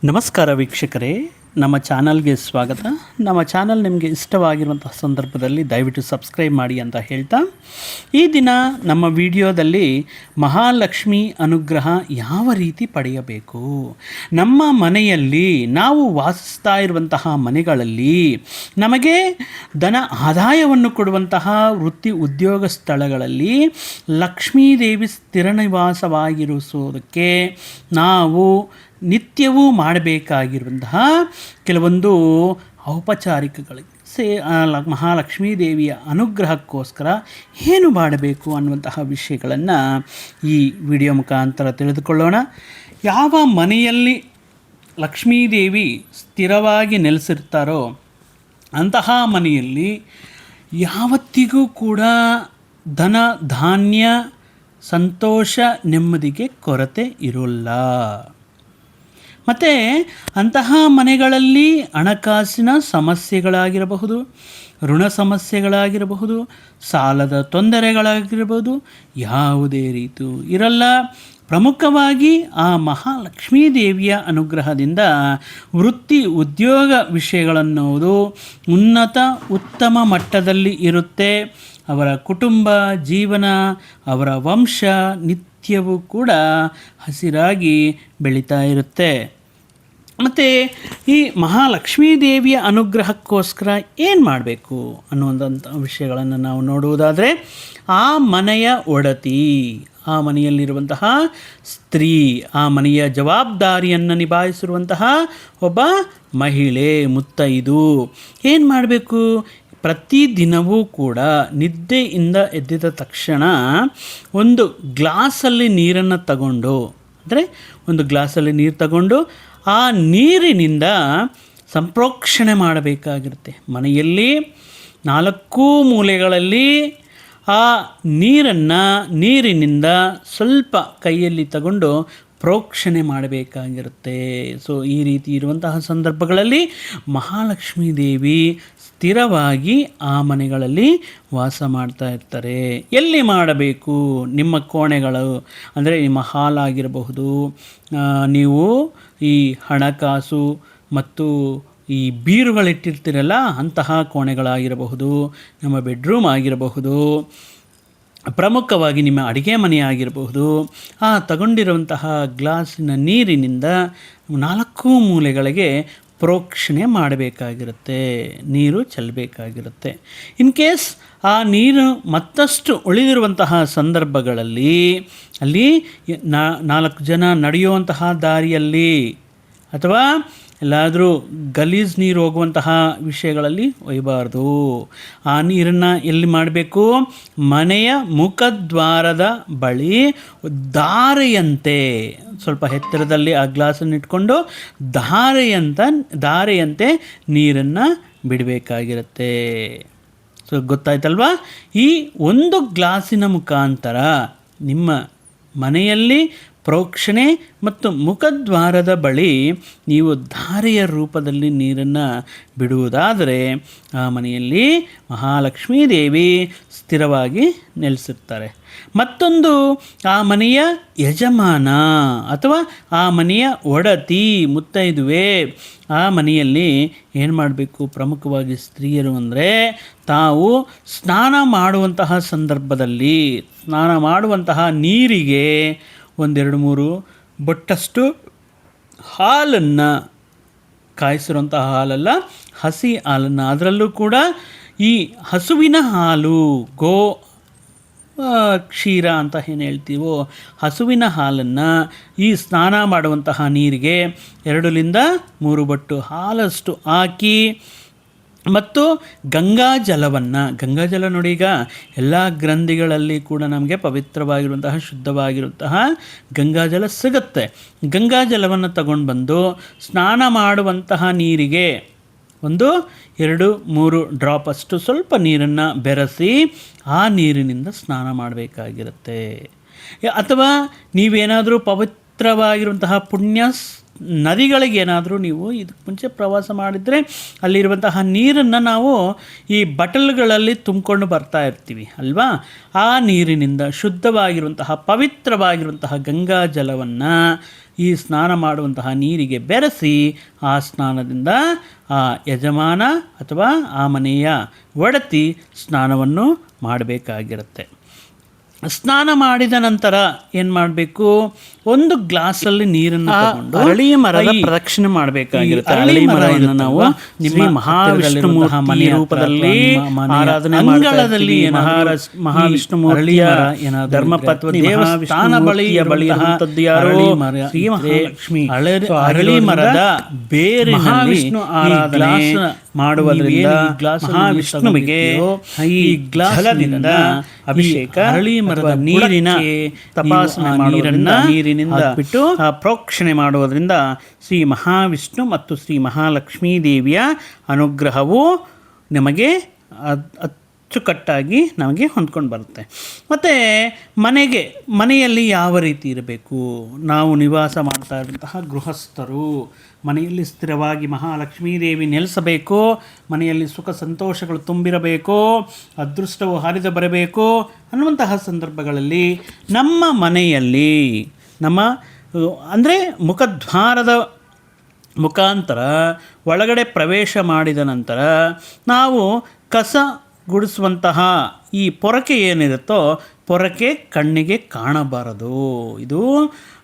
ನಮಸ್ಕಾರ ವೀಕ್ಷಕರೇ, ನಮ್ಮ ಚಾನಲ್ಗೆ ಸ್ವಾಗತ. ನಮ್ಮ ಚಾನಲ್ ನಿಮಗೆ ಇಷ್ಟವಾಗಿರುವಂತಹ ಸಂದರ್ಭದಲ್ಲಿ ದಯವಿಟ್ಟು ಸಬ್ಸ್ಕ್ರೈಬ್ ಮಾಡಿ ಅಂತ ಹೇಳ್ತಾ, ಈ ದಿನ ನಮ್ಮ ವಿಡಿಯೋದಲ್ಲಿ ಮಹಾಲಕ್ಷ್ಮಿ ಅನುಗ್ರಹ ಯಾವ ರೀತಿ ಪಡೆಯಬೇಕು, ನಮ್ಮ ಮನೆಯಲ್ಲಿ ನಾವು ವಾಸಿಸ್ತಾ ಇರುವಂತಹ ಮನೆಗಳಲ್ಲಿ ನಮಗೆ ಧನ ಆದಾಯವನ್ನು ಕೊಡುವಂತಹ ವೃತ್ತಿ ಉದ್ಯೋಗ ಸ್ಥಳಗಳಲ್ಲಿ ಲಕ್ಷ್ಮೀದೇವಿ ಸ್ಥಿರ ನಿವಾಸವಾಗಿರಿಸೋದಕ್ಕೆ ನಾವು ನಿತ್ಯವೂ ಮಾಡಬೇಕಾಗಿರುವಂತಹ ಕೆಲವೊಂದು ಔಪಚಾರಿಕಗಳಿಗೆ ಮಹಾಲಕ್ಷ್ಮೀ ದೇವಿಯ ಅನುಗ್ರಹಕ್ಕೋಸ್ಕರ ಏನು ಮಾಡಬೇಕು ಅನ್ನುವಂತಹ ವಿಷಯಗಳನ್ನು ಈ ವಿಡಿಯೋ ಮುಖಾಂತರ ತಿಳಿದುಕೊಳ್ಳೋಣ. ಯಾವ ಮನೆಯಲ್ಲಿ ಲಕ್ಷ್ಮೀದೇವಿ ಸ್ಥಿರವಾಗಿ ನೆಲೆಸಿರ್ತಾರೋ ಅಂತಹ ಮನೆಯಲ್ಲಿ ಯಾವತ್ತಿಗೂ ಕೂಡ ಧನ ಧಾನ್ಯ ಸಂತೋಷ ನೆಮ್ಮದಿಗೆ ಕೊರತೆ ಇರೋಲ್ಲ. ಮತ್ತು ಅಂತಹ ಮನೆಗಳಲ್ಲಿ ಹಣಕಾಸಿನ ಸಮಸ್ಯೆಗಳಾಗಿರಬಹುದು, ಋಣ ಸಮಸ್ಯೆಗಳಾಗಿರಬಹುದು, ಸಾಲದ ತೊಂದರೆಗಳಾಗಿರಬಹುದು, ಯಾವುದೇ ರೀತಿ ಇರಲ್ಲ. ಪ್ರಮುಖವಾಗಿ ಆ ಮಹಾಲಕ್ಷ್ಮೀ ದೇವಿಯ ಅನುಗ್ರಹದಿಂದ ವೃತ್ತಿ ಉದ್ಯೋಗ ವಿಷಯಗಳನ್ನೋದು ಉತ್ತಮ ಮಟ್ಟದಲ್ಲಿ ಇರುತ್ತೆ. ಅವರ ಕುಟುಂಬ ಜೀವನ, ಅವರ ವಂಶ ನಿತ್ಯವೂ ಕೂಡ ಹಸಿರಾಗಿ ಬೆಳೀತಾ ಇರುತ್ತೆ. ಮತ್ತು ಈ ಮಹಾಲಕ್ಷ್ಮೀ ದೇವಿಯ ಅನುಗ್ರಹಕ್ಕೋಸ್ಕರ ಏನು ಮಾಡಬೇಕು ಅನ್ನುವಂಥ ವಿಷಯಗಳನ್ನು ನಾವು ನೋಡುವುದಾದರೆ, ಆ ಮನೆಯ ಒಡತಿ, ಆ ಮನೆಯಲ್ಲಿರುವಂತಹ ಸ್ತ್ರೀ, ಆ ಮನೆಯ ಜವಾಬ್ದಾರಿಯನ್ನು ನಿಭಾಯಿಸಿರುವಂತಹ ಒಬ್ಬ ಮಹಿಳೆ ಮುತ್ತೈದು ಏನು ಮಾಡಬೇಕು? ಪ್ರತಿದಿನವೂ ಕೂಡ ನಿದ್ದೆಯಿಂದ ಎದ್ದಿದ ತಕ್ಷಣ ಒಂದು ಗ್ಲಾಸಲ್ಲಿ ನೀರನ್ನು ತಗೊಂಡು, ಅಂದರೆ ಒಂದು ಗ್ಲಾಸಲ್ಲಿ ನೀರು ತಗೊಂಡು ಆ ನೀರಿನಿಂದ ಸಂಪ್ರೋಕ್ಷಣೆ ಮಾಡಬೇಕಾಗಿರುತ್ತೆ. ಮನೆಯಲ್ಲಿ 4 ಮೂಲೆಗಳಲ್ಲಿ ಆ ನೀರಿನಿಂದ ಸ್ವಲ್ಪ ಕೈಯಲ್ಲಿ ತಗೊಂಡು ಪ್ರೋಕ್ಷಣೆ ಮಾಡಬೇಕಾಗಿರುತ್ತೆ. ಸೊ ಈ ರೀತಿ ಇರುವಂತಹ ಸಂದರ್ಭಗಳಲ್ಲಿ ಮಹಾಲಕ್ಷ್ಮೀ ದೇವಿ ಸ್ಥಿರವಾಗಿ ಆ ಮನೆಗಳಲ್ಲಿ ವಾಸ ಮಾಡ್ತಾ ಇರ್ತಾರೆ. ಎಲ್ಲಿ ಮಾಡಬೇಕು? ನಿಮ್ಮ ಕೋಣೆಗಳು, ಅಂದರೆ ನಿಮ್ಮ ಹಾಲ್ ಆಗಿರಬಹುದು, ನೀವು ಈ ಹಣಕಾಸು ಮತ್ತು ಈ ಬೀರುಗಳಿಟ್ಟಿರ್ತೀರಲ್ಲ ಅಂತಹ ಕೋಣೆಗಳಾಗಿರಬಹುದು, ನಮ್ಮ ಬೆಡ್ರೂಮ್ ಆಗಿರಬಹುದು, ಪ್ರಮುಖವಾಗಿ ನಿಮ್ಮ ಅಡುಗೆ ಮನೆ ಆಗಿರಬಹುದು. ಆ ತಗೊಂಡಿರುವಂತಹ ಗ್ಲಾಸಿನ ನೀರಿನಿಂದ 4 ಮೂಲೆಗಳಿಗೆ ಪ್ರೋಕ್ಷಣೆ ಮಾಡಬೇಕಾಗಿರುತ್ತೆ, ನೀರು ಚೆಲ್ಲಬೇಕಾಗಿರುತ್ತೆ. ಇನ್ ಕೇಸ್ ಆ ನೀರು ಮತ್ತಷ್ಟು ಉಳಿದಿರುವಂತಹ ಸಂದರ್ಭಗಳಲ್ಲಿ ಅಲ್ಲಿ 4 ಜನ ನಡೆಯುವಂತಹ ದಾರಿಯಲ್ಲಿ ಅಥವಾ ಎಲ್ಲಾದರೂ ಗಲೀಜು ನೀರು ಹೋಗುವಂತಹ ವಿಷಯಗಳಲ್ಲಿ ಒಯ್ಯಬಾರ್ದು. ಆ ನೀರನ್ನು ಎಲ್ಲಿ ಮಾಡಬೇಕು? ಮನೆಯ ಮುಖದ್ವಾರದ ಬಳಿ ಧಾರೆಯಂತೆ, ಸ್ವಲ್ಪ ಎತ್ತರದಲ್ಲಿ ಆ ಗ್ಲಾಸನ್ನು ಇಟ್ಕೊಂಡು ಧಾರೆಯಂತೆ ನೀರನ್ನು ಬಿಡಬೇಕಾಗಿರುತ್ತೆ. ಸೊ ಗೊತ್ತಾಯ್ತಲ್ವಾ? ಈ ಒಂದು ಗ್ಲಾಸಿನ ಮುಖಾಂತರ ನಿಮ್ಮ ಮನೆಯಲ್ಲಿ ಪ್ರೋಕ್ಷಣೆ ಮತ್ತು ಮುಖದ್ವಾರದ ಬಳಿ ನೀವು ಧಾರೆಯ ರೂಪದಲ್ಲಿ ನೀರನ್ನು ಬಿಡುವುದಾದರೆ ಆ ಮನೆಯಲ್ಲಿ ಮಹಾಲಕ್ಷ್ಮೀ ದೇವಿ ಸ್ಥಿರವಾಗಿ ನೆಲೆಸಿರ್ತಾರೆ. ಮತ್ತೊಂದು, ಆ ಮನೆಯ ಯಜಮಾನ ಅಥವಾ ಆ ಮನೆಯ ಒಡತಿ ಮುತ್ತೈದುವೆ ಆ ಮನೆಯಲ್ಲಿ ಏನು ಮಾಡಬೇಕು? ಪ್ರಮುಖವಾಗಿ ಸ್ತ್ರೀಯರು ಅಂದರೆ ತಾವು ಸ್ನಾನ ಮಾಡುವಂತಹ ಸಂದರ್ಭದಲ್ಲಿ ಸ್ನಾನ ಮಾಡುವಂತಹ ನೀರಿಗೆ 1-2-3 ಬೊಟ್ಟಷ್ಟು ಹಾಲನ್ನು, ಕಾಯಿಸಿರುವಂತಹ ಹಾಲಲ್ಲ, ಹಸಿ ಹಾಲನ್ನು, ಅದರಲ್ಲೂ ಕೂಡ ಈ ಹಸುವಿನ ಹಾಲು, ಕ್ಷೀರ ಅಂತ ಏನು ಹೇಳ್ತೀವೋ ಹಸುವಿನ ಹಾಲನ್ನು ಈ ಸ್ನಾನ ಮಾಡುವಂತಹ ನೀರಿಗೆ 2-3 ಬೊಟ್ಟು ಹಾಲಷ್ಟು ಹಾಕಿ, ಮತ್ತು ಗಂಗಾಜಲ ನೋಡಿ, ಈಗ ಎಲ್ಲ ಗ್ರಂಥಿಗಳಲ್ಲಿ ಕೂಡ ನಮಗೆ ಪವಿತ್ರವಾಗಿರುವಂತಹ ಶುದ್ಧವಾಗಿರುವಂತಹ ಗಂಗಾಜಲ ಸಿಗುತ್ತೆ. ಗಂಗಾಜಲವನ್ನು ತಗೊಂಡು ಬಂದು ಸ್ನಾನ ಮಾಡುವಂತಹ ನೀರಿಗೆ 1-2-3 ಡ್ರಾಪ್ ಅಷ್ಟು ಸ್ವಲ್ಪ ನೀರನ್ನು ಬೆರೆಸಿ ಆ ನೀರಿನಿಂದ ಸ್ನಾನ ಮಾಡಬೇಕಾಗಿರುತ್ತೆ. ಅಥವಾ ನೀವೇನಾದರೂ ಪವಿತ್ರವಾಗಿರುವಂತಹ ಪುಣ್ಯ ನದಿಗಳಿಗೆ ಏನಾದರೂ ನೀವು ಇದಕ್ಕೆ ಮುಂಚೆ ಪ್ರವಾಸ ಮಾಡಿದರೆ ಅಲ್ಲಿರುವಂತಹ ನೀರನ್ನು ನಾವು ಈ ಬಟಲ್ಗಳಲ್ಲಿ ತುಂಬಿಕೊಂಡು ಬರ್ತಾ ಇರ್ತೀವಿ ಅಲ್ವಾ. ಆ ನೀರಿನಿಂದ ಶುದ್ಧವಾಗಿರುವಂತಹ ಪವಿತ್ರವಾಗಿರುವಂತಹ ಗಂಗಾ ಜಲವನ್ನು ಈ ಸ್ನಾನ ಮಾಡುವಂತಹ ನೀರಿಗೆ ಬೆರೆಸಿ ಆ ಸ್ನಾನದಿಂದ ಆ ಯಜಮಾನ ಅಥವಾ ಆ ಮನೆಯ ಒಡತಿ ಸ್ನಾನವನ್ನು ಮಾಡಬೇಕಾಗಿರುತ್ತೆ. ಸ್ನಾನ ಮಾಡಿದ ನಂತರ ಏನು ಮಾಡಬೇಕು, ಒಂದು ಗ್ಲಾಸಲ್ಲಿ ನೀರನ್ನು ತಗೊಂಡು ಅರಳಿ ಮರದ ಪ್ರದಕ್ಷಿಣೆ ಮಾಡಬೇಕಾಗಿರುತ್ತೆ. ಅರಳಿ ಮರವನ್ನು ನಾವು ನಿಮ್ಮ ಮಹಾವಿಷ್ಣು ಮೂರ್ತಿ ರೂಪದಲ್ಲಿ ಆರಾಧನೆ ಅಂಗಳದಲ್ಲಿ ಮಹಾವಿಷ್ಣುಮೂರ್ತಿಯ ಧರ್ಮಪತ್ವ ದೇವಸ್ಥಾನ ಬಳಿಯ ಬಳಿಯುವಂಥದ್ದು ಯಾರು, ಶ್ರೀ ಮಹಾಲಕ್ಷ್ಮಿ. ಅರಳಿ ಮರದ ಬೇರೆ ಮಹಾವಿಷ್ಣು ಆರಾಧನೆ ಮಾಡುವುದರಿಂದ ಮಹಾವಿಷ್ಣುವಿಗೆ ಈ ಜಲದಿಂದ ಅಭಿಷೇಕ, ಅರಳಿ ಮರದ ನೀರಿನ ತಪಾಸಣೆ ನೀರಿನಿಂದ ಬಿಟ್ಟು ಪ್ರೋಕ್ಷಣೆ ಮಾಡುವುದರಿಂದ ಶ್ರೀ ಮಹಾವಿಷ್ಣು ಮತ್ತು ಶ್ರೀ ಮಹಾಲಕ್ಷ್ಮೀ ದೇವಿಯ ಅನುಗ್ರಹವು ನಮಗೆ ಅಚ್ಚುಕಟ್ಟಾಗಿ ನಮಗೆ ಹೊಂದ್ಕೊಂಡು ಬರುತ್ತೆ. ಮತ್ತು ಮನೆಯಲ್ಲಿ ಯಾವ ರೀತಿ ಇರಬೇಕು, ನಾವು ನಿವಾಸ ಮಾಡ್ತಾ ಇರುವಂತಹ ಗೃಹಸ್ಥರು ಮನೆಯಲ್ಲಿ ಸ್ಥಿರವಾಗಿ ಮಹಾಲಕ್ಷ್ಮೀ ದೇವಿ ನೆಲೆಸಬೇಕು, ಮನೆಯಲ್ಲಿ ಸುಖ ಸಂತೋಷಗಳು ತುಂಬಿರಬೇಕು, ಅದೃಷ್ಟವು ಹರಿದು ಬರಬೇಕು ಅನ್ನುವಂತಹ ಸಂದರ್ಭಗಳಲ್ಲಿ ನಮ್ಮ ಮನೆಯಲ್ಲಿ ಅಂದರೆ ಮುಖದ್ವಾರದ ಮುಖಾಂತರ ಒಳಗಡೆ ಪ್ರವೇಶ ಮಾಡಿದ ನಂತರ ನಾವು ಕಸ ಗುಡಿಸುವಂತಹ ಈ ಪೊರಕೆ ಏನಿರುತ್ತೋ ಪೊರಕೆ ಕಣ್ಣಿಗೆ ಕಾಣಬಾರದು. ಇದು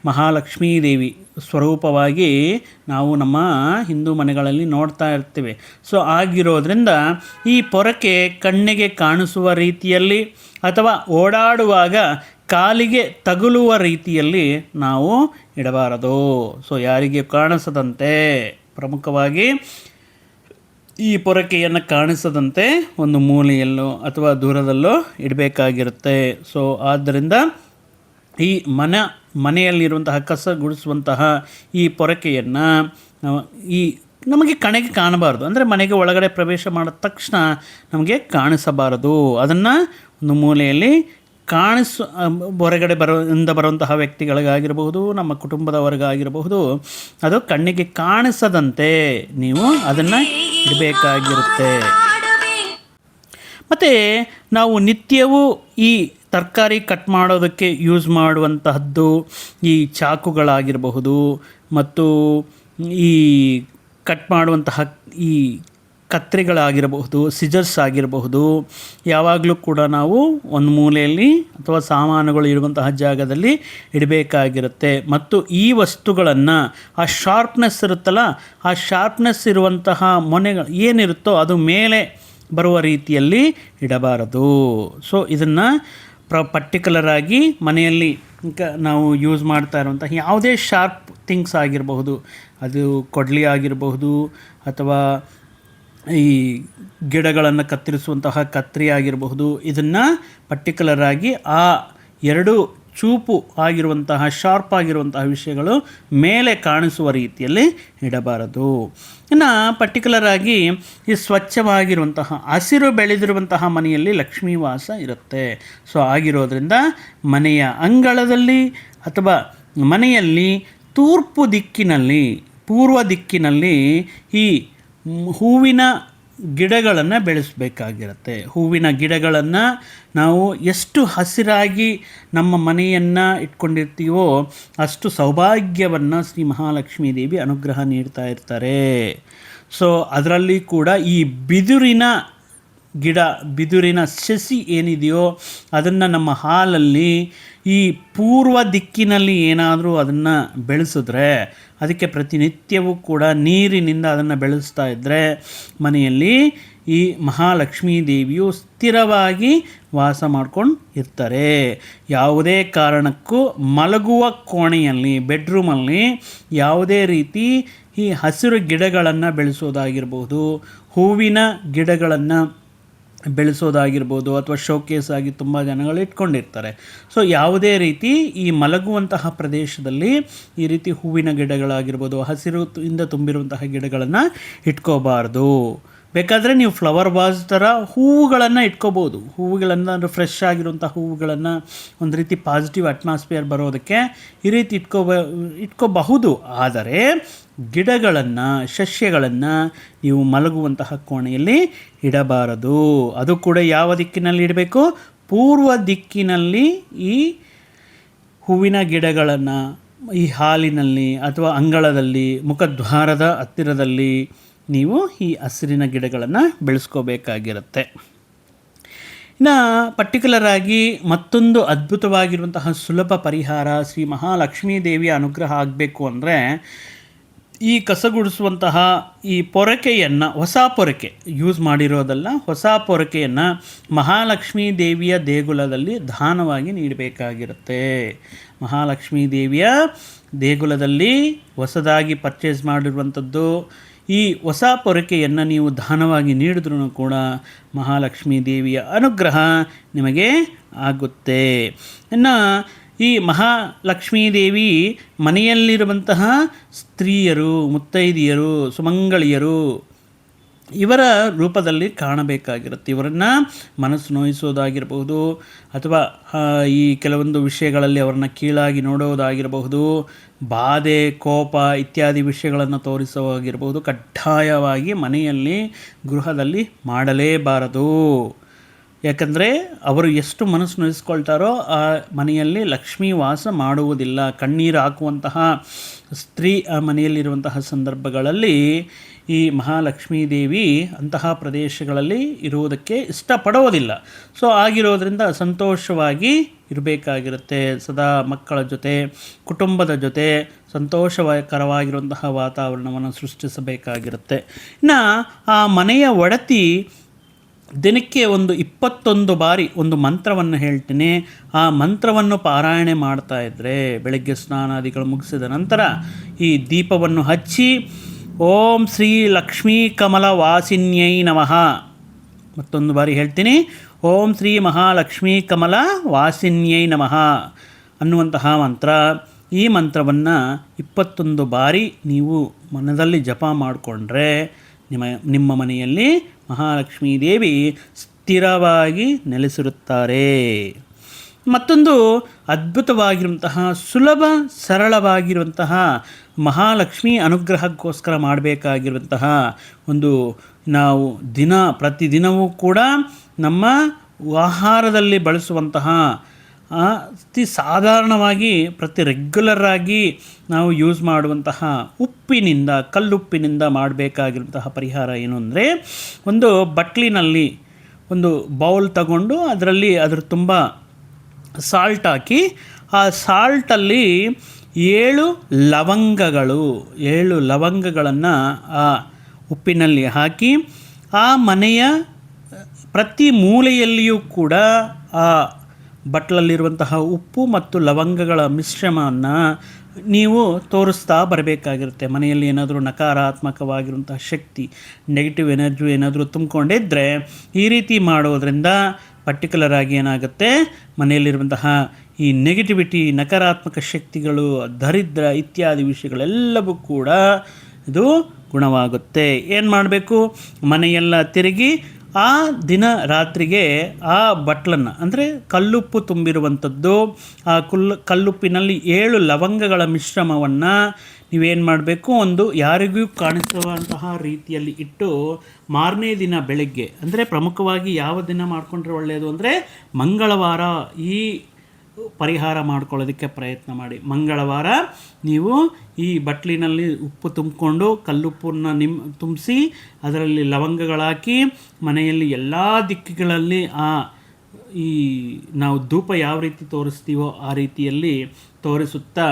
ಮಹಾಲಕ್ಷ್ಮೀ ದೇವಿ ಸ್ವರೂಪವಾಗಿ ನಾವು ನಮ್ಮ ಹಿಂದೂ ಮನೆಗಳಲ್ಲಿ ನೋಡ್ತಾ ಇರ್ತೀವಿ. ಸೊ ಆಗಿರೋದ್ರಿಂದ ಈ ಪೊರಕೆ ಕಣ್ಣಿಗೆ ಕಾಣಿಸುವ ರೀತಿಯಲ್ಲಿ ಅಥವಾ ಓಡಾಡುವಾಗ ಕಾಲಿಗೆ ತಗುಲುವ ರೀತಿಯಲ್ಲಿ ನಾವು ಇಡಬಾರದು. ಸೊ ಯಾರಿಗೆ ಕಾಣಿಸದಂತೆ, ಪ್ರಮುಖವಾಗಿ ಈ ಪೊರಕೆಯನ್ನು ಕಾಣಿಸದಂತೆ ಒಂದು ಮೂಲೆಯಲ್ಲೋ ಅಥವಾ ದೂರದಲ್ಲೋ ಇಡಬೇಕಾಗಿರುತ್ತೆ. ಸೊ ಆದ್ದರಿಂದ ಈ ಮನೆಯಲ್ಲಿರುವಂತಹ ಕಸ ಗುಡಿಸುವಂತಹ ಈ ಪೊರಕೆಯನ್ನು ನಮಗೆ ಕಣ್ಣಿಗೆ ಕಾಣಬಾರ್ದು. ಅಂದರೆ ಮನೆಗೆ ಒಳಗಡೆ ಪ್ರವೇಶ ಮಾಡಿದ ತಕ್ಷಣ ನಮಗೆ ಕಾಣಿಸಬಾರದು. ಅದನ್ನು ಒಂದು ಮೂಲೆಯಲ್ಲಿ ಹೊರಗಡೆ ಬರುವಂತಹ ವ್ಯಕ್ತಿಗಳಿಗಾಗಿರಬಹುದು, ನಮ್ಮ ಕುಟುಂಬದವರಿಗಾಗಿರಬಹುದು, ಅದು ಕಣ್ಣಿಗೆ ಕಾಣಿಸದಂತೆ ನೀವು ಅದನ್ನು ಇಡಬೇಕಾಗಿರುತ್ತೆ. ಮತ್ತು ನಾವು ನಿತ್ಯವೂ ಈ ತರಕಾರಿ ಕಟ್ ಮಾಡೋದಕ್ಕೆ ಯೂಸ್ ಮಾಡುವಂತಹದ್ದು ಈ ಚಾಕುಗಳಾಗಿರಬಹುದು ಮತ್ತು ಈ ಕಟ್ ಮಾಡುವಂತಹ ಈ ಕತ್ತರಿಗಳಾಗಿರಬಹುದು, ಸಿಜರ್ಸ್ ಆಗಿರಬಹುದು, ಯಾವಾಗಲೂ ಕೂಡ ನಾವು ಒಂದು ಮೂಲೆಯಲ್ಲಿ ಅಥವಾ ಸಾಮಾನುಗಳು ಇರುವಂತಹ ಜಾಗದಲ್ಲಿ ಇಡಬೇಕಾಗಿರುತ್ತೆ. ಮತ್ತು ಈ ವಸ್ತುಗಳನ್ನು ಆ ಶಾರ್ಪ್ನೆಸ್ ಇರುತ್ತಲ್ಲ, ಆ ಶಾರ್ಪ್ನೆಸ್ ಇರುವಂತಹ ಮೊನೆಗಳು ಏನಿರುತ್ತೋ ಅದು ಮೇಲೆ ಬರುವ ರೀತಿಯಲ್ಲಿ ಇಡಬಾರದು. ಸೊ ಇದನ್ನು ಪರ್ಟಿಕ್ಯುಲರಾಗಿ ಮನೆಯಲ್ಲಿ ನಾವು ಯೂಸ್ ಮಾಡ್ತಾ ಇರುವಂತಹ ಯಾವುದೇ ಶಾರ್ಪ್ ಥಿಂಗ್ಸ್ ಆಗಿರಬಹುದು, ಅದು ಕೊಡ್ಲಿ ಆಗಿರಬಹುದು ಅಥವಾ ಈ ಗಿಡಗಳನ್ನು ಕತ್ತರಿಸುವಂತಹ ಕತ್ತರಿ ಆಗಿರಬಹುದು, ಇದನ್ನು ಪರ್ಟಿಕ್ಯುಲರಾಗಿ ಆ ಎರಡು ಚೂಪು ಆಗಿರುವಂತಹ ಶಾರ್ಪ್ ಆಗಿರುವಂತಹ ವಿಷಯಗಳು ಮೇಲೆ ಕಾಣಿಸುವ ರೀತಿಯಲ್ಲಿ ಇಡಬಾರದು. ಇನ್ನು ಪರ್ಟಿಕ್ಯುಲರಾಗಿ ಈ ಸ್ವಚ್ಛವಾಗಿರುವಂತಹ ಹಸಿರು ಬೆಳೆದಿರುವಂತಹ ಮನೆಯಲ್ಲಿ ಲಕ್ಷ್ಮೀ ವಾಸ ಇರುತ್ತೆ. ಸೊ ಆಗಿರೋದ್ರಿಂದ ಮನೆಯ ಅಂಗಳದಲ್ಲಿ ಅಥವಾ ಮನೆಯಲ್ಲಿ ತೂರ್ಪು ದಿಕ್ಕಿನಲ್ಲಿ, ಪೂರ್ವ ದಿಕ್ಕಿನಲ್ಲಿ ಈ ಹೂವಿನ ಗಿಡಗಳನ್ನು ಬೆಳೆಸಬೇಕಾಗಿರುತ್ತೆ. ಹೂವಿನ ಗಿಡಗಳನ್ನು ನಾವು ಎಷ್ಟು ಹಸಿರಾಗಿ ನಮ್ಮ ಮನೆಯನ್ನು ಇಟ್ಕೊಂಡಿರ್ತೀವೋ ಅಷ್ಟು ಸೌಭಾಗ್ಯವನ್ನು ಶ್ರೀ ಮಹಾಲಕ್ಷ್ಮೀ ದೇವಿ ಅನುಗ್ರಹ ನೀಡ್ತಾ ಇರ್ತಾರೆ. ಸೊ ಅದರಲ್ಲಿ ಕೂಡ ಈ ಬಿದುರಿನ ಸಸಿ ಏನಿದೆಯೋ ಅದನ್ನು ನಮ್ಮ ಹಾಲಲ್ಲಿ ಈ ಪೂರ್ವ ದಿಕ್ಕಿನಲ್ಲಿ ಏನಾದರೂ ಅದನ್ನು ಬೆಳೆಸಿದ್ರೆ, ಅದಕ್ಕೆ ಪ್ರತಿನಿತ್ಯವೂ ಕೂಡ ನೀರಿನಿಂದ ಅದನ್ನು ಬೆಳೆಸ್ತಾ ಇದ್ದರೆ ಮನೆಯಲ್ಲಿ ಈ ಮಹಾಲಕ್ಷ್ಮೀ ದೇವಿಯು ಸ್ಥಿರವಾಗಿ ವಾಸ ಮಾಡ್ಕೊಂಡು ಇರ್ತಾರೆ. ಯಾವುದೇ ಕಾರಣಕ್ಕೂ ಮಲಗುವ ಕೋಣೆಯಲ್ಲಿ, ಬೆಡ್ರೂಮಲ್ಲಿ ಯಾವುದೇ ರೀತಿ ಈ ಹಸಿರು ಗಿಡಗಳನ್ನು ಬೆಳೆಸೋದಾಗಿರ್ಬೋದು, ಹೂವಿನ ಗಿಡಗಳನ್ನು ಬೆಳೆಸೋದಾಗಿರ್ಬೋದು ಅಥವಾ ಶೋಕೇಸ್ ಆಗಿ ತುಂಬ ಜನಗಳು ಇಟ್ಕೊಂಡಿರ್ತಾರೆ. ಸೊ ಯಾವುದೇ ರೀತಿ ಈ ಮಲಗುವಂತಹ ಪ್ರದೇಶದಲ್ಲಿ ಈ ರೀತಿ ಹೂವಿನ ಗಿಡಗಳಾಗಿರ್ಬೋದು, ಹಸಿರು ಇಂದ ತುಂಬಿರುವಂತಹ ಗಿಡಗಳನ್ನು ಇಟ್ಕೋಬಾರ್ದು. ಬೇಕಾದರೆ ನೀವು ಫ್ಲವರ್ ವಾಸ್ ಥರ ಹೂವುಗಳನ್ನು ಇಟ್ಕೋಬೋದು. ಹೂವುಗಳನ್ನು ಅಂದರೆ ಫ್ರೆಶ್ ಆಗಿರುವಂಥ ಹೂವುಗಳನ್ನು ಒಂದು ರೀತಿ ಪಾಸಿಟಿವ್ ಅಟ್ಮಾಸ್ಫಿಯರ್ ಬರೋದಕ್ಕೆ ಈ ರೀತಿ ಇಟ್ಕೋಬಹುದು. ಆದರೆ ಗಿಡಗಳನ್ನು, ಸಸ್ಯಗಳನ್ನು ನೀವು ಮಲಗುವಂತಹ ಕೋಣೆಯಲ್ಲಿ ಇಡಬಾರದು. ಅದು ಕೂಡ ಯಾವ ದಿಕ್ಕಿನಲ್ಲಿ ಇಡಬೇಕು? ಪೂರ್ವ ದಿಕ್ಕಿನಲ್ಲಿ ಈ ಹೂವಿನ ಗಿಡಗಳನ್ನು ಈ ಹಾಲಿನಲ್ಲಿ ಅಥವಾ ಅಂಗಳದಲ್ಲಿ ಮುಖದ್ವಾರದ ಹತ್ತಿರದಲ್ಲಿ ನೀವು ಈ ಹಸಿರಿನ ಗಿಡಗಳನ್ನು ಬೆಳೆಸ್ಕೋಬೇಕಾಗಿರುತ್ತೆ. ಇನ್ನು ಪರ್ಟಿಕ್ಯುಲರ್ ಆಗಿ ಮತ್ತೊಂದು ಅದ್ಭುತವಾಗಿರುವಂತಹ ಸುಲಭ ಪರಿಹಾರ, ಶ್ರೀ ಮಹಾಲಕ್ಷ್ಮೀ ದೇವಿಯ ಅನುಗ್ರಹ ಆಗಬೇಕು ಅಂದರೆ ಈ ಕಸಗುಡಿಸುವಂತಹ ಈ ಪೊರಕೆಯನ್ನು, ಹೊಸ ಪೊರಕೆ ಯೂಸ್ ಮಾಡಿರೋದಲ್ಲ, ಹೊಸ ಪೊರಕೆಯನ್ನು ಮಹಾಲಕ್ಷ್ಮೀ ದೇವಿಯ ದೇಗುಲದಲ್ಲಿ ದಾನವಾಗಿ ನೀಡಬೇಕಾಗಿರುತ್ತೆ. ಮಹಾಲಕ್ಷ್ಮೀ ದೇವಿಯ ದೇಗುಲದಲ್ಲಿ ಹೊಸದಾಗಿ ಪರ್ಚೇಸ್ ಮಾಡಿರುವಂಥದ್ದು ಈ ಹೊಸ ಪೊರಕೆಯನ್ನು ನೀವು ದಾನವಾಗಿ ನೀಡಿದ್ರೂ ಕೂಡ ಮಹಾಲಕ್ಷ್ಮೀ ದೇವಿಯ ಅನುಗ್ರಹ ನಿಮಗೆ ಆಗುತ್ತೆ. ಇನ್ನು ಈ ಮಹಾಲಕ್ಷ್ಮೀ ದೇವಿ ಮನೆಯಲ್ಲಿರುವಂತಹ ಸ್ತ್ರೀಯರು, ಮುತ್ತೈದೆಯರು, ಸುಮಂಗಳಿಯರು ಇವರ ರೂಪದಲ್ಲಿ ಕಾಣಬೇಕಾಗಿರುತ್ತೆ. ಇವರನ್ನು ಮನಸ್ಸು ನೋಯಿಸೋದಾಗಿರಬಹುದು, ಅಥವಾ ಈ ಕೆಲವೊಂದು ವಿಷಯಗಳಲ್ಲಿ ಅವರನ್ನು ಕೀಳಾಗಿ ನೋಡೋದಾಗಿರಬಹುದು, ಬಾಧೆ, ಕೋಪ ಇತ್ಯಾದಿ ವಿಷಯಗಳನ್ನು ತೋರಿಸೋವಾಗಿರಬಹುದು. ಕಡ್ಡಾಯವಾಗಿ ಮನೆಯಲ್ಲಿ, ಗೃಹದಲ್ಲಿ ಮಾಡಲೇಬಾರದು. ಯಾಕಂದರೆ ಅವರು ಎಷ್ಟು ಮನಸ್ಸು ನೋಯಿಸ್ಕೊಳ್ತಾರೋ ಆ ಮನೆಯಲ್ಲಿ ಲಕ್ಷ್ಮೀ ವಾಸ ಮಾಡುವುದಿಲ್ಲ. ಕಣ್ಣೀರು ಹಾಕುವಂತಹ ಸ್ತ್ರೀ ಆ ಮನೆಯಲ್ಲಿರುವಂತಹ ಸಂದರ್ಭಗಳಲ್ಲಿ ಈ ಮಹಾಲಕ್ಷ್ಮೀ ದೇವಿ ಅಂತಹ ಪ್ರದೇಶಗಳಲ್ಲಿ ಇರುವುದಕ್ಕೆ ಇಷ್ಟಪಡೋದಿಲ್ಲ. ಸೊ ಆಗಿರೋದ್ರಿಂದ ಸಂತೋಷವಾಗಿ ಇರಬೇಕಾಗಿರುತ್ತೆ. ಸದಾ ಮಕ್ಕಳ ಜೊತೆ, ಕುಟುಂಬದ ಜೊತೆ ಸಂತೋಷಕರವಾಗಿರುವಂತಹ ವಾತಾವರಣವನ್ನು ಸೃಷ್ಟಿಸಬೇಕಾಗಿರುತ್ತೆ. ಇನ್ನು ಆ ಮನೆಯ ಒಡತಿ ದಿನಕ್ಕೆ 21 ಬಾರಿ ಒಂದು ಮಂತ್ರವನ್ನು ಹೇಳ್ತೀನಿ. ಆ ಮಂತ್ರವನ್ನು ಪಾರಾಯಣೆ ಮಾಡ್ತಾ ಇದ್ದರೆ ಬೆಳಗ್ಗೆ ಸ್ನಾನಾದಿಗಳು ಮುಗಿಸಿದ ನಂತರ ಈ ದೀಪವನ್ನು ಹಚ್ಚಿ ಓಂ ಶ್ರೀ ಲಕ್ಷ್ಮೀ ಕಮಲ ವಾಸಿನ್ಯೈ ನಮಃ, ಮತ್ತೊಂದು ಬಾರಿ ಹೇಳ್ತೀನಿ, ಓಂ ಶ್ರೀ ಮಹಾಲಕ್ಷ್ಮೀ ಕಮಲ ವಾಸಿನ್ಯೈ ನಮಃ ಅನ್ನುವಂತಹ ಮಂತ್ರ. ಈ ಮಂತ್ರವನ್ನು 21 ಬಾರಿ ನೀವು ಮನದಲ್ಲಿ ಜಪ ಮಾಡಿಕೊಂಡ್ರೆ ನಿಮ್ಮ ಮನೆಯಲ್ಲಿ ಮಹಾಲಕ್ಷ್ಮೀ ದೇವಿ ಸ್ಥಿರವಾಗಿ ನೆಲೆಸಿರುತ್ತಾರೆ. ಮತ್ತೊಂದು ಅದ್ಭುತವಾಗಿರುವಂತಹ ಸುಲಭ ಸರಳವಾಗಿರುವಂತಹ ಮಹಾಲಕ್ಷ್ಮಿ ಅನುಗ್ರಹಕ್ಕೋಸ್ಕರ ಮಾಡಬೇಕಾಗಿರುವಂತಹ ಒಂದು, ನಾವು ಪ್ರತಿದಿನವೂ ಕೂಡ ನಮ್ಮ ಆಹಾರದಲ್ಲಿ ಬಳಸುವಂತಹ ಅತಿ ಸಾಧಾರಣವಾಗಿ ರೆಗ್ಯುಲರ್ ಆಗಿ ನಾವು ಯೂಸ್ ಮಾಡುವಂತಹ ಉಪ್ಪಿನಿಂದ, ಕಲ್ಲುಪ್ಪಿನಿಂದ ಮಾಡಬೇಕಾಗಿರುವಂತಹ ಪರಿಹಾರ ಏನು ಅಂದರೆ, ಒಂದು ಬಟ್ಲಿನಲ್ಲಿ ಒಂದು ಬೌಲ್ ತಗೊಂಡು ಅದರ ತುಂಬ ಸಾಲ್ಟ್ ಹಾಕಿ, ಆ ಸಾಲ್ಟಲ್ಲಿ 7 ಲವಂಗಗಳನ್ನು ಆ ಉಪ್ಪಿನಲ್ಲಿ ಹಾಕಿ ಆ ಮನೆಯ ಪ್ರತಿ ಮೂಲೆಯಲ್ಲಿಯೂ ಕೂಡ ಆ ಬಟ್ಲಲ್ಲಿರುವಂತಹ ಉಪ್ಪು ಮತ್ತು ಲವಂಗಗಳ ಮಿಶ್ರಣವನ್ನು ನೀವು ತೋರಿಸ್ತಾ ಬರಬೇಕಾಗಿರುತ್ತೆ. ಮನೆಯಲ್ಲಿ ಏನಾದರೂ ನಕಾರಾತ್ಮಕವಾಗಿರುವಂತಹ ಶಕ್ತಿ, ನೆಗೆಟಿವ್ ಎನರ್ಜಿ ಏನಾದರೂ ತುಂಬಿಕೊಂಡಿದ್ದರೆ ಈ ರೀತಿ ಮಾಡೋದ್ರಿಂದ ಪರ್ಟಿಕ್ಯುಲರ್ ಆಗಿ ಏನಾಗುತ್ತೆ, ಮನೆಯಲ್ಲಿರುವಂತಹ ಈ ನೆಗೆಟಿವಿಟಿ, ನಕಾರಾತ್ಮಕ ಶಕ್ತಿಗಳು, ದರಿದ್ರ ಇತ್ಯಾದಿ ವಿಷಯಗಳೆಲ್ಲವೂ ಕೂಡ ಇದು ಗುಣವಾಗುತ್ತೆ. ಏನು ಮಾಡಬೇಕು, ಮನೆಯೆಲ್ಲ ತಿರುಗಿ ಆ ದಿನ ರಾತ್ರಿಗೆ ಆ ಬಟ್ಲನ್ನು, ಅಂದರೆ ಕಲ್ಲುಪ್ಪು ತುಂಬಿರುವಂಥದ್ದು, ಆ ಕಲ್ಲುಪ್ಪಿನಲ್ಲಿ 7 ಲವಂಗಗಳ ಮಿಶ್ರಮವನ್ನು ನೀವೇನು ಮಾಡಬೇಕು, ಒಂದು ಯಾರಿಗೂ ಕಾಣಿಸುವಂತಹ ರೀತಿಯಲ್ಲಿ ಇಟ್ಟು ಮಾರನೇ ದಿನ ಬೆಳಗ್ಗೆ, ಅಂದರೆ ಪ್ರಮುಖವಾಗಿ ಯಾವ ದಿನ ಮಾಡಿಕೊಂಡ್ರೆ ಒಳ್ಳೆಯದು ಅಂದರೆ ಮಂಗಳವಾರ ಈ ಪರಿಹಾರ ಮಾಡ್ಕೊಳ್ಳೋದಕ್ಕೆ ಪ್ರಯತ್ನ ಮಾಡಿ. ಮಂಗಳವಾರ ನೀವು ಈ ಬಟ್ಲಿನಲ್ಲಿ ಉಪ್ಪು ತುಂಬಿಕೊಂಡು ಕಲ್ಲುಪ್ಪನ್ನು ತುಂಬಿಸಿ ಅದರಲ್ಲಿ ಲವಂಗಗಳಾಕಿ ಮನೆಯಲ್ಲಿ ಎಲ್ಲ ದಿಕ್ಕುಗಳಲ್ಲಿ ಈ ನಾವು ಧೂಪ ಯಾವ ರೀತಿ ತೋರಿಸ್ತೀವೋ ಆ ರೀತಿಯಲ್ಲಿ ತೋರಿಸುತ್ತಾ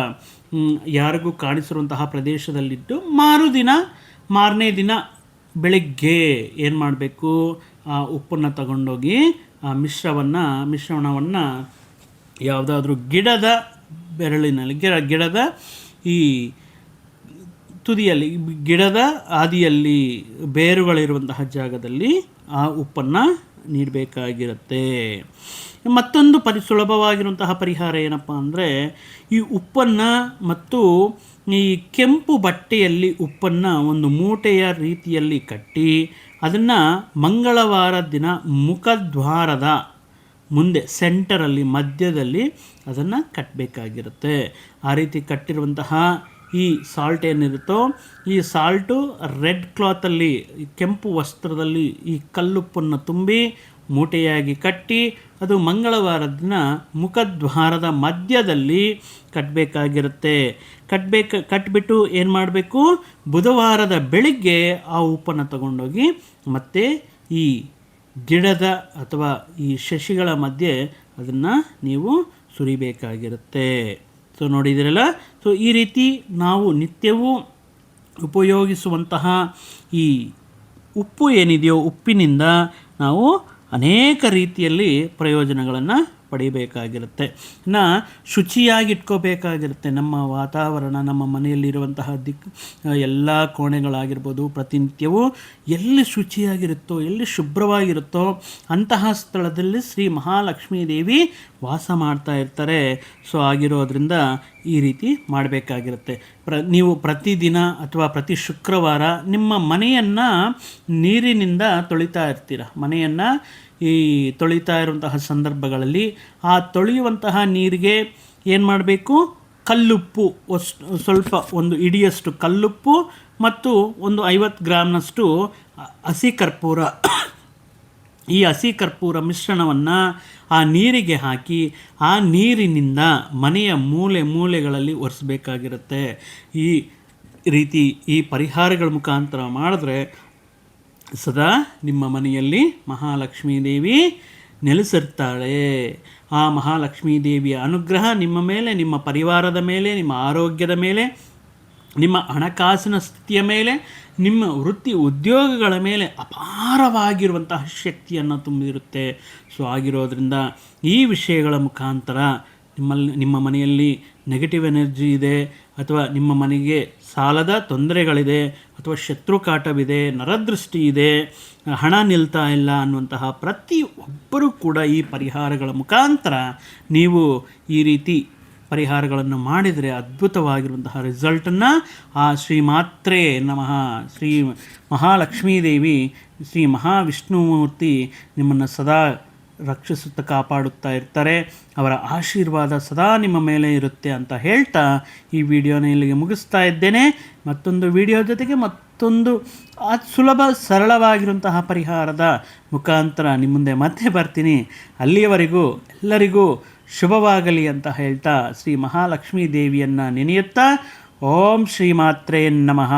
ಯಾರಿಗೂ ಕಾಣಿಸಿರುವಂತಹ ಪ್ರದೇಶದಲ್ಲಿಟ್ಟು ಮಾರನೇ ದಿನ ಬೆಳಗ್ಗೆ ಏನು ಮಾಡಬೇಕು, ಆ ಉಪ್ಪನ್ನು ತಗೊಂಡೋಗಿ ಆ ಮಿಶ್ರಣವನ್ನು ಯಾವುದಾದ್ರೂ ಗಿಡದ ಬೆರಳಿನಲ್ಲಿ, ಗಿಡದ ಈ ತುದಿಯಲ್ಲಿ, ಗಿಡದ ಆದಿಯಲ್ಲಿ ಬೇರುಗಳಿರುವಂತಹ ಜಾಗದಲ್ಲಿ ಆ ಉಪ್ಪನ್ನು ನೀಡಬೇಕಾಗಿರುತ್ತೆ. ಮತ್ತೊಂದು ಸುಲಭವಾಗಿರುವಂತಹ ಪರಿಹಾರ ಏನಪ್ಪ ಅಂದರೆ, ಈ ಉಪ್ಪನ್ನು ಮತ್ತು ಈ ಕೆಂಪು ಬಟ್ಟೆಯಲ್ಲಿ ಉಪ್ಪನ್ನು ಒಂದು ಮೂಟೆಯ ರೀತಿಯಲ್ಲಿ ಕಟ್ಟಿ ಅದನ್ನು ಮಂಗಳವಾರ ದಿನ ಮುಖದ್ವಾರದ ಮುಂದೆ ಸೆಂಟರಲ್ಲಿ, ಮಧ್ಯದಲ್ಲಿ ಅದನ್ನು ಕಟ್ಟಬೇಕಾಗಿರುತ್ತೆ. ಆ ರೀತಿ ಕಟ್ಟಿರುವಂತಹ ಈ ಸಾಲ್ಟ್ ಏನಿರುತ್ತೋ, ಈ ಸಾಲ್ಟು ರೆಡ್ ಕ್ಲಾತಲ್ಲಿ, ಕೆಂಪು ವಸ್ತ್ರದಲ್ಲಿ ಈ ಕಲ್ಲುಪ್ಪನ್ನು ತುಂಬಿ ಮೂಟೆಯಾಗಿ ಕಟ್ಟಿ ಅದು ಮಂಗಳವಾರದ ದಿನ ಮುಖದ್ವಾರದ ಮಧ್ಯದಲ್ಲಿ ಕಟ್ಟಬೇಕಾಗಿರುತ್ತೆ. ಕಟ್ಟಿಬಿಟ್ಟು ಏನು ಮಾಡಬೇಕು, ಬುಧವಾರದ ಬೆಳಿಗ್ಗೆ ಆ ಉಪ್ಪನ್ನು ತಗೊಂಡೋಗಿ ಮತ್ತೆ ಈ ಗಿಡದ ಅಥವಾ ಈ ಸಸಿಗಳ ಮಧ್ಯೆ ಅದನ್ನು ನೀವು ಸುರಿಬೇಕಾಗಿರುತ್ತೆ. ಸೊ ನೋಡಿದಿರಲ್ಲ. ಸೊ ಈ ರೀತಿ ನಾವು ನಿತ್ಯವೂ ಉಪಯೋಗಿಸುವಂತಹ ಈ ಉಪ್ಪು ಏನಿದೆಯೋ, ಉಪ್ಪಿನಿಂದ ನಾವು ಅನೇಕ ರೀತಿಯಲ್ಲಿ ಪ್ರಯೋಜನಗಳನ್ನು ಪಡಿಬೇಕಾಗಿರುತ್ತೆ. ಇನ್ನು ಶುಚಿಯಾಗಿಟ್ಕೋಬೇಕಾಗಿರುತ್ತೆ. ನಮ್ಮ ವಾತಾವರಣ, ನಮ್ಮ ಮನೆಯಲ್ಲಿರುವಂತಹ ಎಲ್ಲ ಕೋಣೆಗಳಾಗಿರ್ಬೋದು, ಪ್ರತಿನಿತ್ಯವೂ ಎಲ್ಲಿ ಶುಚಿಯಾಗಿರುತ್ತೋ, ಎಲ್ಲಿ ಶುಭ್ರವಾಗಿರುತ್ತೋ ಅಂತಹ ಸ್ಥಳದಲ್ಲಿ ಶ್ರೀ ಮಹಾಲಕ್ಷ್ಮೀ ದೇವಿ ವಾಸ ಮಾಡ್ತಾ ಇರ್ತಾರೆ. ಸೊ ಆಗಿರೋದ್ರಿಂದ ಈ ರೀತಿ ಮಾಡಬೇಕಾಗಿರುತ್ತೆ. ನೀವು ಪ್ರತಿದಿನ ಅಥವಾ ಪ್ರತಿ ಶುಕ್ರವಾರ ನಿಮ್ಮ ಮನೆಯನ್ನು ನೀರಿನಿಂದ ತೊಳಿತಾ ಇರ್ತೀರ. ಮನೆಯನ್ನು ಈ ತೊಳಿತಾ ಇರುವಂತಹ ಸಂದರ್ಭಗಳಲ್ಲಿ ಆ ತೊಳೆಯುವಂತಹ ನೀರಿಗೆ ಏನು ಮಾಡಬೇಕು, ಕಲ್ಲುಪ್ಪು ಸ್ವಲ್ಪ ಒಂದು ಇಡಿಯಷ್ಟು ಕಲ್ಲುಪ್ಪು ಮತ್ತು ಒಂದು 50 ಗ್ರಾಮ್ನಷ್ಟು ಹಸಿ ಕರ್ಪೂರ, ಈ ಹಸಿ ಕರ್ಪೂರ ಮಿಶ್ರಣವನ್ನು ಆ ನೀರಿಗೆ ಹಾಕಿ ಆ ನೀರಿನಿಂದ ಮನೆಯ ಮೂಲೆಗಳಲ್ಲಿ ಒರೆಸಬೇಕಾಗಿರುತ್ತೆ. ಈ ರೀತಿ ಈ ಪರಿಹಾರಗಳ ಮುಖಾಂತರ ಮಾಡಿದ್ರೆ ಸದಾ ನಿಮ್ಮ ಮನೆಯಲ್ಲಿ ಮಹಾಲಕ್ಷ್ಮೀ ದೇವಿ ನೆಲೆಸಿರ್ತಾಳೆ. ಆ ಮಹಾಲಕ್ಷ್ಮೀ ದೇವಿಯ ಅನುಗ್ರಹ ನಿಮ್ಮ ಮೇಲೆ, ನಿಮ್ಮ ಪರಿವಾರದ ಮೇಲೆ, ನಿಮ್ಮ ಆರೋಗ್ಯದ ಮೇಲೆ, ನಿಮ್ಮ ಹಣಕಾಸಿನ ಸ್ಥಿತಿಯ ಮೇಲೆ, ನಿಮ್ಮ ವೃತ್ತಿ ಉದ್ಯೋಗಗಳ ಮೇಲೆ ಅಪಾರವಾಗಿರುವಂತಹ ಶಕ್ತಿಯನ್ನು ತುಂಬಿರುತ್ತೆ. ಸೊ ಆಗಿರೋದ್ರಿಂದ ಈ ವಿಷಯಗಳ ಮುಖಾಂತರ ನಿಮ್ಮ ಮನೆಯಲ್ಲಿ ನೆಗೆಟಿವ್ ಎನರ್ಜಿ ಇದೆ, ಅಥವಾ ನಿಮ್ಮ ಮನೆಗೆ ಸಾಲದ ತೊಂದರೆಗಳಿದೆ, ಅಥವಾ ಶತ್ರುಕಾಟವಿದೆ, ನರದೃಷ್ಟಿ ಇದೆ, ಹಣ ನಿಲ್ತಾ ಇಲ್ಲ ಅನ್ನುವಂತಹ ಪ್ರತಿಯೊಬ್ಬರೂ ಕೂಡ ಈ ಪರಿಹಾರಗಳ ಮುಖಾಂತರ ನೀವು ಈ ರೀತಿ ಪರಿಹಾರಗಳನ್ನು ಮಾಡಿದರೆ ಅದ್ಭುತವಾಗಿರುವಂತಹ ರಿಸಲ್ಟನ್ನು ಆ ಶ್ರೀಮಾತ್ರೇ ನಮಃ ಶ್ರೀ ಮಹಾಲಕ್ಷ್ಮೀ ದೇವಿ, ಶ್ರೀ ಮಹಾವಿಷ್ಣುಮೂರ್ತಿ ನಿಮ್ಮನ್ನು ಸದಾ ರಕ್ಷಿಸುತ್ತಾ ಕಾಪಾಡುತ್ತಾ ಇರ್ತಾರೆ. ಅವರ ಆಶೀರ್ವಾದ ಸದಾ ನಿಮ್ಮ ಮೇಲೆ ಇರುತ್ತೆ ಅಂತ ಹೇಳ್ತಾ ಈ ವಿಡಿಯೋನ ಇಲ್ಲಿಗೆ ಮುಗಿಸ್ತಾ ಇದ್ದೇನೆ. ಮತ್ತೊಂದು ವಿಡಿಯೋ ಜೊತೆಗೆ ಮತ್ತೊಂದು ಸುಲಭ ಸರಳವಾಗಿರುವಂತಹ ಪರಿಹಾರದ ಮುಖಾಂತರ ನಿಮ್ಮ ಮುಂದೆ ಮತ್ತೆ ಬರ್ತೀನಿ. ಅಲ್ಲಿಯವರೆಗೂ ಎಲ್ಲರಿಗೂ ಶುಭವಾಗಲಿ ಅಂತ ಹೇಳ್ತಾ ಶ್ರೀ ಮಹಾಲಕ್ಷ್ಮೀ ದೇವಿಯನ್ನು ನೆನೆಯುತ್ತಾ ಓಂ ಶ್ರೀಮಾತ್ರೇ ನಮಃ.